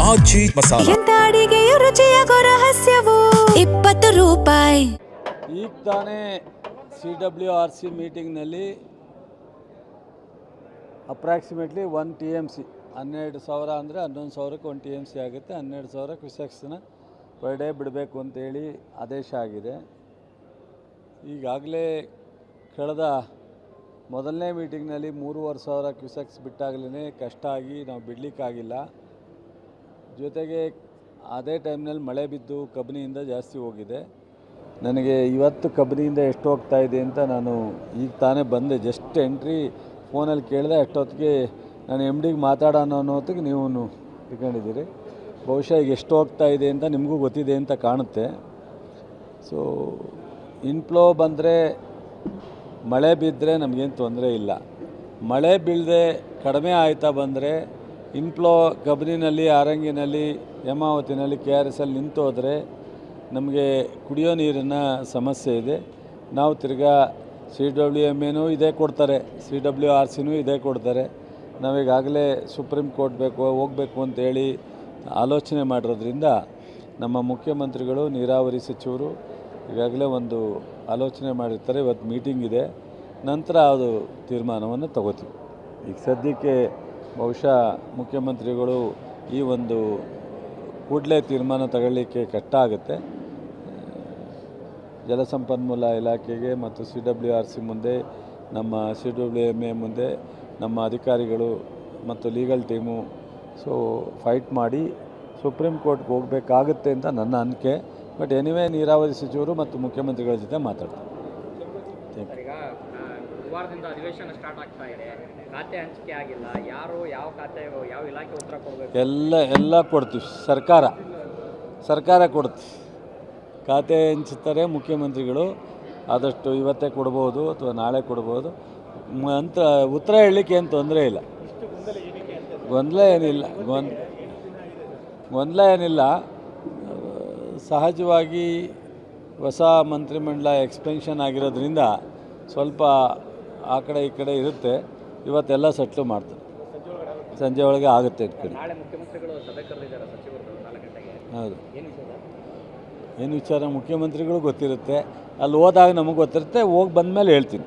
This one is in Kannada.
ಆಚಿ ಮಸಾಲ. ಎಂತ ಅಡಿಗೆಯ ರುಚಿಯಾಗೋ ರಹಸ್ಯವು 20 ರೂಪಾಯಿ. ಈಗ ತಾನೇ CWRC ಮೀಟಿಂಗ್ನಲ್ಲಿ ಅಪ್ರಾಕ್ಸಿಮೇಟ್ಲಿ 1 TMC 12,000 ಅಂದರೆ 11,000ಕ್ಕೆ 1 TMC ಆಗುತ್ತೆ. 12,000 ಕ್ಯೂಸೆಕ್ಸ್ನ ಪರ್ ಡೇ ಬಿಡಬೇಕು ಅಂತೇಳಿ ಆದೇಶ ಆಗಿದೆ. ಈಗಾಗಲೇ ಕಳೆದ ಮೊದಲನೇ ಮೀಟಿಂಗ್ನಲ್ಲಿ 3,500 ಕ್ಯೂಸೆಕ್ಸ್ ಬಿಟ್ಟಾಗಲೇ ಕಷ್ಟ ಆಗಿ ನಾವು ಬಿಡಲಿಕ್ಕಾಗಿಲ್ಲ. ಜೊತೆಗೆ ಅದೇ ಟೈಮ್ನಲ್ಲಿ ಮಳೆ ಬಿದ್ದು ಕಬಿನಿಯಿಂದ ಜಾಸ್ತಿ ಹೋಗಿದೆ. ನನಗೆ ಇವತ್ತು ಕಬಿನಿಯಿಂದ ಎಷ್ಟು ಹೋಗ್ತಾ ಇದೆ ಅಂತ ನಾನು ಈಗ ತಾನೇ ಬಂದೆ, ಜಸ್ಟ್ ಎಂಟ್ರಿ ಫೋನಲ್ಲಿ ಕೇಳಿದೆ. ಅಷ್ಟೊತ್ತಿಗೆ ನಾನು MDಗೆ ಮಾತಾಡೋಣ ಅನ್ನೋ ಹೊತ್ತಿಗೆ ನೀವು ತಿಳ್ಕೊಂಡಿದ್ದೀರಿ. ಬಹುಶಃ ಈಗ ಎಷ್ಟು ಹೋಗ್ತಾ ಇದೆ ಅಂತ ನಿಮಗೂ ಗೊತ್ತಿದೆ ಅಂತ ಕಾಣುತ್ತೆ. ಸೊ ಇನ್ಫ್ಲೋ ಬಂದರೆ ಮಳೆ ಬಿದ್ದರೆ ನಮಗೇನು ತೊಂದರೆ ಇಲ್ಲ. ಮಳೆ ಬೀಳದೆ ಕಡಿಮೆ ಆಯ್ತಾ ಬಂದರೆ ಇನ್ಫ್ಲೋ ಕಬಿನಿನಲ್ಲಿ, ಆರಂಗಿನಲ್ಲಿ, ಹೇಮಾವತಿನಲ್ಲಿ, KRSಲ್ಲಿ ನಿಂತೋದ್ರೆ ನಮಗೆ ಕುಡಿಯೋ ನೀರಿನ ಸಮಸ್ಯೆ ಇದೆ. ನಾವು ತಿರ್ಗಾ CWMAನೂ ಇದೇ ಕೊಡ್ತಾರೆ, CWRCನೂ ಇದೇ ಕೊಡ್ತಾರೆ. ನಾವೀಗಾಗಲೇ ಸುಪ್ರೀಂ ಕೋರ್ಟ್ ಹೋಗಬೇಕು ಅಂತೇಳಿ ಆಲೋಚನೆ ಮಾಡಿರೋದ್ರಿಂದ ನಮ್ಮ ಮುಖ್ಯಮಂತ್ರಿಗಳು, ನೀರಾವರಿ ಸಚಿವರು ಈಗಾಗಲೇ ಒಂದು ಆಲೋಚನೆ ಮಾಡಿರ್ತಾರೆ. ಇವತ್ತು ಮೀಟಿಂಗ್ ಇದೆ, ನಂತರ ಅದು ತೀರ್ಮಾನವನ್ನು ತಗೋತೀವಿ. ಈಗ ಸದ್ಯಕ್ಕೆ ಬಹುಶಃ ಮುಖ್ಯಮಂತ್ರಿಗಳು ಈ ಒಂದು ಕೂಡಲೇ ತೀರ್ಮಾನ ತಗೊಳ್ಳಿಕ್ಕೆ ಕಷ್ಟ ಆಗುತ್ತೆ. ಜಲಸಂಪನ್ಮೂಲ ಇಲಾಖೆಗೆ ಮತ್ತು CWRC ಮುಂದೆ, ನಮ್ಮ CWMA ಮುಂದೆ ನಮ್ಮ ಅಧಿಕಾರಿಗಳು ಮತ್ತು ಲೀಗಲ್ ಟೀಮು ಫೈಟ್ ಮಾಡಿ ಸುಪ್ರೀಂ ಕೋರ್ಟ್ಗೆ ಹೋಗಬೇಕಾಗುತ್ತೆ ಅಂತ ನನ್ನ ಅನಿಕೆ. ಬಟ್ ಎನಿವೇ ನೀರಾವರಿ ಸಚಿವರು ಮತ್ತು ಮುಖ್ಯಮಂತ್ರಿಗಳ ಜೊತೆ ಮಾತಾಡ್ತಾರೆ. ಈಗ ಗುರುವಾರದಿಂದ ಅಧಿವೇಶನ ಸ್ಟಾರ್ಟ್ ಆಗ್ತಾ ಇದೆ, ಖಾತೆ ಹಂಚಿಕೆ ಆಗಿಲ್ಲ, ಯಾರು ಯಾವ ಖಾತೆ ಯಾವ ಇಲಾಖೆ ಉತ್ತರ ಕೊಡಬೇಕು? ಎಲ್ಲ ಕೊಡ್ತೀವಿ. ಸರ್ಕಾರ ಕೊಡ್ತೀವಿ. ಖಾತೆ ಹಂಚುತ್ತಾರೆ ಮುಖ್ಯಮಂತ್ರಿಗಳು. ಆದಷ್ಟು ಇವತ್ತೇ ಕೊಡ್ಬೋದು ಅಥವಾ ನಾಳೆ ಕೊಡ್ಬೋದು ಅಂತ ಉತ್ತರ ಹೇಳಲಿಕ್ಕೆ ಏನು ತೊಂದರೆ ಇಲ್ಲ. ಗೊಂದಲ ಏನಿಲ್ಲ. ಸಹಜವಾಗಿ ಹೊಸ ಮಂತ್ರಿಮಂಡಲ ಎಕ್ಸ್ಪೆನ್ಷನ್ ಆಗಿರೋದ್ರಿಂದ ಸ್ವಲ್ಪ ಆ ಕಡೆ ಈ ಕಡೆ ಇರುತ್ತೆ. ಇವತ್ತೆಲ್ಲ ಸೆಟ್ಲು ಮಾಡ್ತಾರೆ, ಸಂಜೆ ಒಳಗೆ ಆಗುತ್ತೆ ಇಟ್ಕೊಳ್ಳಿ. ನಾಳೆ ಮುಖ್ಯಮಂತ್ರಿಗಳು ಸಭೆ ಕರೆದಿದ್ದಾರೆ ಸಚಿವರು 4 ಗಂಟೆಗೆ. ಹೌದು, ಏನು ವಿಚಾರ ಮುಖ್ಯಮಂತ್ರಿಗಳು ಗೊತ್ತಿರುತ್ತೆ. ಅಲ್ಲಿ ಹೋದಾಗ ನಮಗೆ ಗೊತ್ತಿರುತ್ತೆ, ಹೋಗಿ ಬಂದಮೇಲೆ ಹೇಳ್ತೀನಿ.